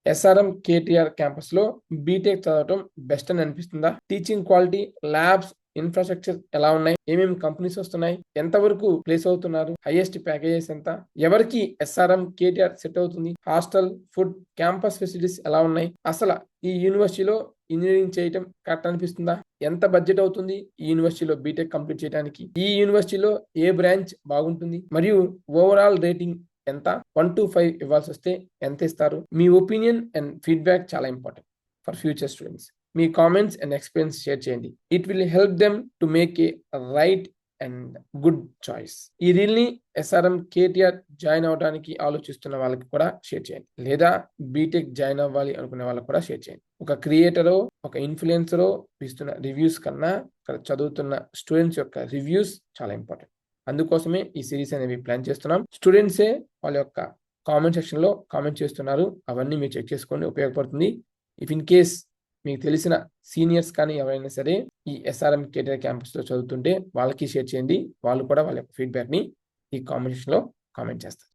SRM KTR campus లో BTech చదవటం best అని అనిపిస్తుందా? టీచింగ్ క్వాలిటీ, ల్యాబ్స్, ఇన్ఫ్రాస్ట్రక్చర్ ఎలా ఉన్నాయి? ఏమేమి కంపెనీస్ వస్తున్నాయి? ఎంతవరకు ప్లేస్ అవుతున్నారు? హైయెస్ట్ ప్యాకేజెస్ ఎంత? ఎవరికి ఎస్ఆర్ఎం కేటీఆర్ సెట్ అవుతుంది? హాస్టల్, ఫుడ్, క్యాంపస్ ఫెసిలిటీస్ ఎలా ఉన్నాయి? అసలు ఈ యూనివర్సిటీలో ఇంజనీరింగ్ చేయటం కరెక్ట్ అనిపిస్తుందా? ఎంత బడ్జెట్ అవుతుంది ఈ యూనివర్సిటీలో బీటెక్ కంప్లీట్ చేయడానికి? ఈ యూనివర్సిటీలో ఏ బ్రాంచ్ బాగుంటుంది? మరియు ఓవరాల్ రేటింగ్ ఎంత? 1 to 5 ఇవ్వాల్సి వస్తే ఎంత ఇస్తారు? మీ ఒపీనియన్ అండ్ ఫీడ్బ్యాక్ చాలా ఇంపార్టెంట్ ఫర్ ఫ్యూచర్ స్టూడెంట్స్. మీ కామెంట్స్ అండ్ ఎక్స్పీరియన్స్ షేర్ చేయండి. It will help them to make a right and good choice. ఈ రీల్ ని ఎస్ఆర్ఎం కేటీఆర్ జాయిన్ అవడానికి ఆలోచిస్తున్న వాళ్ళకి కూడా షేర్ చేయండి, లేదా బీటెక్ జాయిన్ అవ్వాలి అనుకునే వాళ్ళకి కూడా షేర్ చేయండి. ఒక క్రియేటరో, ఒక ఇన్ఫ్లుయెన్సరో ఇస్తున్న రివ్యూస్ కన్నా ఇక్కడ చదువుతున్న స్టూడెంట్స్ యొక్క రివ్యూస్ చాలా ఇంపార్టెంట్. అందుకోసమే ఈ సిరీస్ అనేవి ప్లాన్ చేస్తున్నాం. స్టూడెంట్సే వాళ్ళ యొక్క కామెంట్ సెక్షన్ లో కామెంట్ చేస్తున్నారు. అవన్నీ మీరు చెక్ చేసుకోండి, ఉపయోగపడుతుంది. ఇఫ్ ఇన్ కేస్ మీకు తెలిసిన సీనియర్స్ కానీ ఎవరైనా సరే ఈ ఎస్ఆర్ఎం కేటీఆర్ క్యాంపస్ లో చదువుతుంటే వాళ్ళకి షేర్ చేయండి. వాళ్ళు కూడా వాళ్ళ యొక్క ఫీడ్బ్యాక్ ని ఈ కామెంట్ సెక్షన్ లో కామెంట్ చేస్తారు.